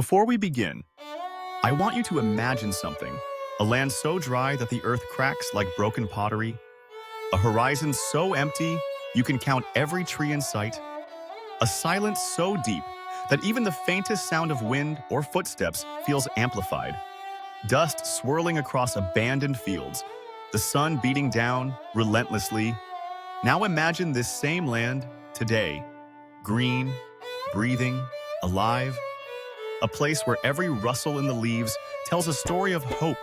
Before we begin, I want you to imagine something. A land so dry that the earth cracks like broken pottery. A horizon so empty you can count every tree in sight. A silence so deep that even the faintest sound of wind or footsteps feels amplified. Dust swirling across abandoned fields. The sun beating down relentlessly. Now imagine this same land today. Green, breathing, alive. A place where every rustle in the leaves tells a story of hope.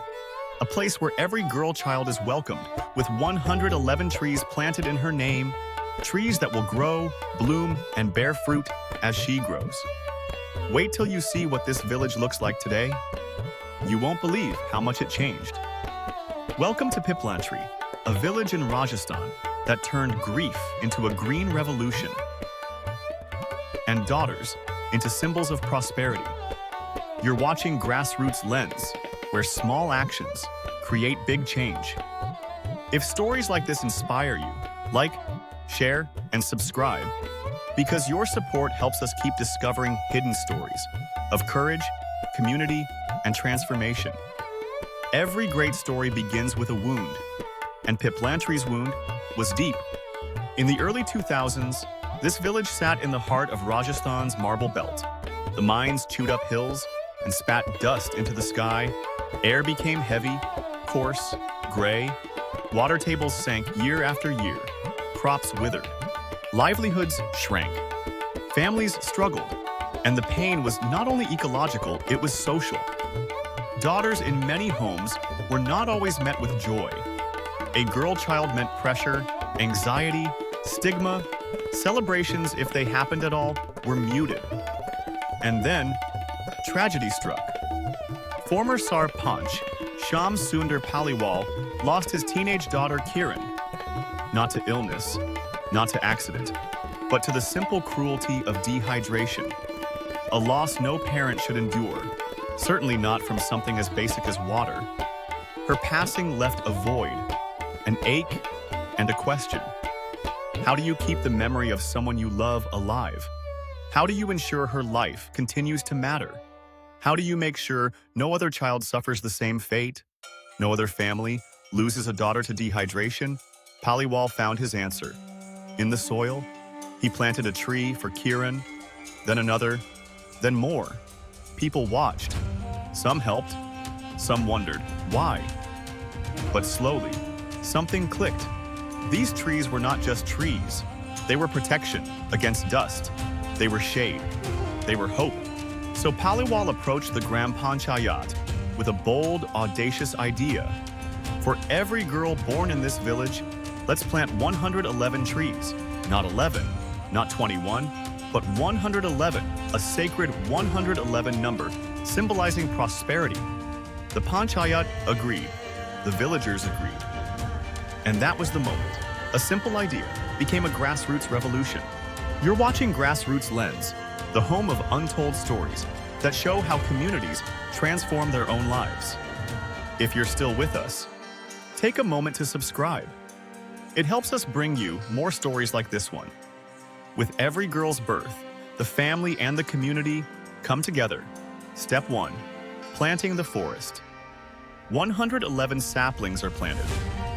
A place where every girl child is welcomed, with 111 trees planted in her name, trees that will grow, bloom, and bear fruit as she grows. Wait till you see what this village looks like today. You won't believe how much it changed. Welcome to Piplantri, a village in Rajasthan that turned grief into a green revolution and daughters into symbols of prosperity. You're watching Grassroots Lens, where small actions create big change. If stories like this inspire you, like, share, and subscribe, because your support helps us keep discovering hidden stories of courage, community, and transformation. Every great story begins with a wound, and Piplantri's wound was deep. In the early 2000s, this village sat in the heart of Rajasthan's marble belt. The mines chewed up hills and spat dust into the sky. Air became heavy, coarse, gray. Water tables sank year after year. Crops withered. Livelihoods shrank. Families struggled. And the pain was not only ecological, it was social. Daughters in many homes were not always met with joy. A girl child meant pressure, anxiety, stigma. Celebrations, if they happened at all, were muted. And then, tragedy struck. Former sarpanch, Shyam Sunder Paliwal, lost his teenage daughter Kiran. Not to illness, not to accident, but to the simple cruelty of dehydration. A loss no parent should endure, certainly not from something as basic as water. Her passing left a void, an ache, and a question. How do you keep the memory of someone you love alive? How do you ensure her life continues to matter? How do you make sure no other child suffers the same fate? No other family loses a daughter to dehydration? Paliwal found his answer. In the soil, he planted a tree for Kiran, then another, then more. People watched. Some helped, some wondered why. But slowly, something clicked. These trees were not just trees. They were protection against dust. They were shade. They were hope. So Paliwal approached the Gram Panchayat with a bold, audacious idea. For every girl born in this village, let's plant 111 trees. Not 11, not 21, but 111, a sacred 111 number, symbolizing prosperity. The Panchayat agreed. The villagers agreed. And that was the moment. A simple idea became a grassroots revolution. You're watching Grassroots Lens, the home of untold stories that show how communities transform their own lives. If you're still with us, take a moment to subscribe. It helps us bring you more stories like this one. With every girl's birth, the family and the community come together. Step 1, planting the forest. 111 saplings are planted.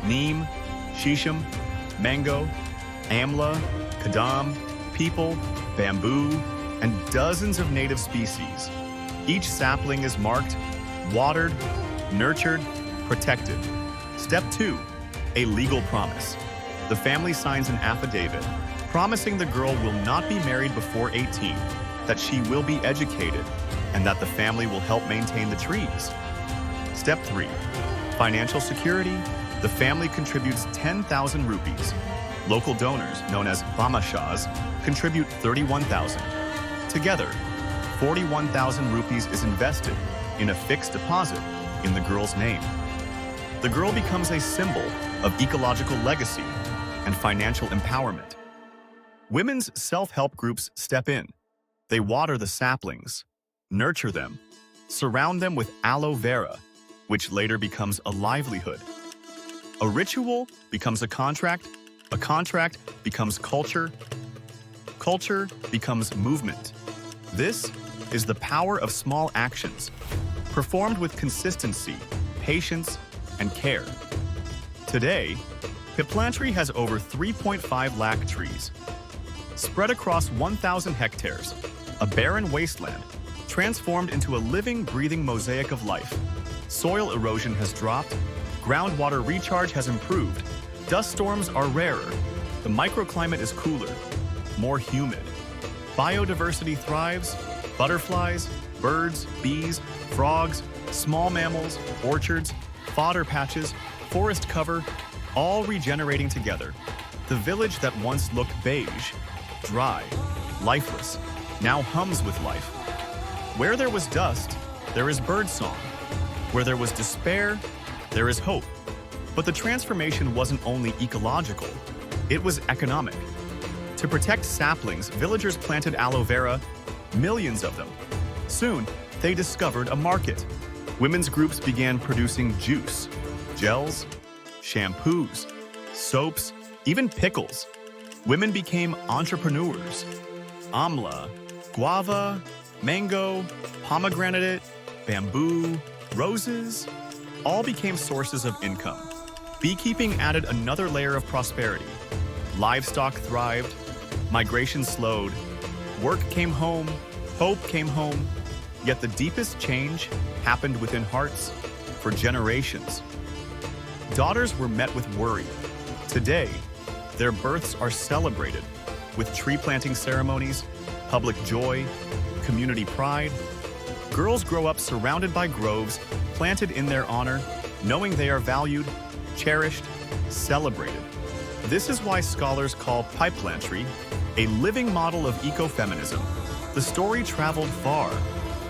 Neem, shisham, mango, amla, kadam, peepal, bamboo, and dozens of native species. Each sapling is marked, watered, nurtured, protected. Step 2, a legal promise. The family signs an affidavit promising the girl will not be married before 18, that she will be educated, and that the family will help maintain the trees. Step 3, financial security. The family contributes 10,000 rupees. Local donors, known as bamashas, contribute 31,000. Together, 41,000 rupees is invested in a fixed deposit in the girl's name. The girl becomes a symbol of ecological legacy and financial empowerment. Women's self-help groups step in. They water the saplings, nurture them, surround them with aloe vera, which later becomes a livelihood. A ritual becomes a contract becomes culture becomes movement. This is the power of small actions, performed with consistency, patience, and care. Today, Piplantri has over 3.5 lakh trees, spread across 1,000 hectares, a barren wasteland, transformed into a living, breathing mosaic of life. Soil erosion has dropped, groundwater recharge has improved, dust storms are rarer, the microclimate is cooler, more humid. Biodiversity thrives, butterflies, birds, bees, frogs, small mammals, orchards, fodder patches, forest cover, all regenerating together. The village that once looked beige, dry, lifeless, now hums with life. Where there was dust, there is birdsong. Where there was despair, there is hope. But the transformation wasn't only ecological, it was economic. To protect saplings, villagers planted aloe vera, millions of them. Soon, they discovered a market. Women's groups began producing juice, gels, shampoos, soaps, even pickles. Women became entrepreneurs. Amla, guava, mango, pomegranate, bamboo, roses, all became sources of income. Beekeeping added another layer of prosperity. Livestock thrived, migration slowed, work came home, hope came home, yet the deepest change happened within hearts for generations. Daughters were met with worry. Today, their births are celebrated with tree planting ceremonies, public joy, community pride. Girls grow up surrounded by groves planted in their honor, knowing they are valued, cherished, celebrated. This is why scholars call Piplantri a living model of ecofeminism. The story traveled far.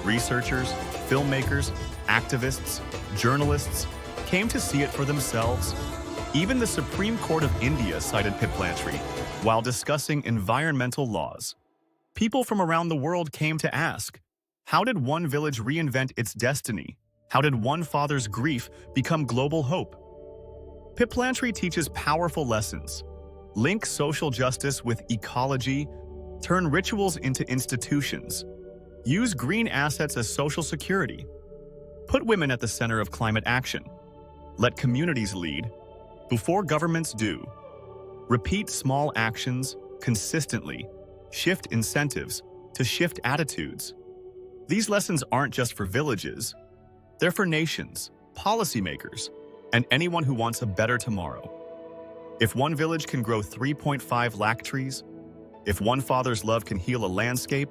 Researchers, filmmakers, activists, journalists came to see it for themselves. Even the Supreme Court of India cited Piplantri while discussing environmental laws. People from around the world came to ask, how did one village reinvent its destiny? How did one father's grief become global hope? Piplantri teaches powerful lessons. Link social justice with ecology, turn rituals into institutions, use green assets as social security, put women at the center of climate action, let communities lead before governments do, repeat small actions consistently, shift incentives to shift attitudes. These lessons aren't just for villages, they're for nations, policymakers, and anyone who wants a better tomorrow. If one village can grow 3.5 lakh trees, if one father's love can heal a landscape,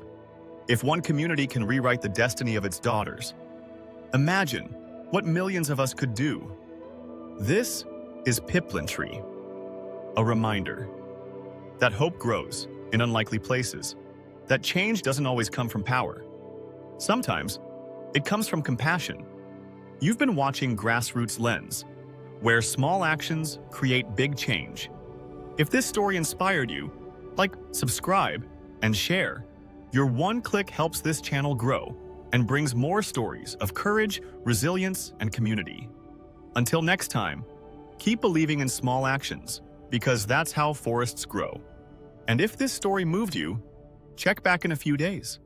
if one community can rewrite the destiny of its daughters, imagine what millions of us could do. This is Piplantri, a reminder that hope grows in unlikely places, that change doesn't always come from power. Sometimes, it comes from compassion. You've been watching Grassroots Lens, where small actions create big change. If this story inspired you, like, subscribe, and share. Your one click helps this channel grow and brings more stories of courage, resilience, and community. Until next time, keep believing in small actions, because that's how forests grow. And if this story moved you, check back in a few days.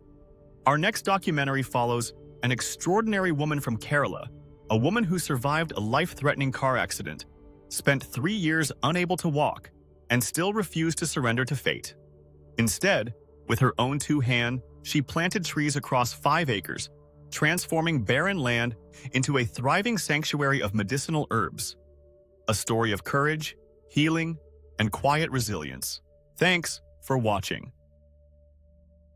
Our next documentary follows an extraordinary woman from Kerala, a woman who survived a life-threatening car accident, spent 3 years unable to walk, and still refused to surrender to fate. Instead, with her own 2 hands, she planted trees across 5 acres, transforming barren land into a thriving sanctuary of medicinal herbs. A story of courage, healing, and quiet resilience. Thanks for watching.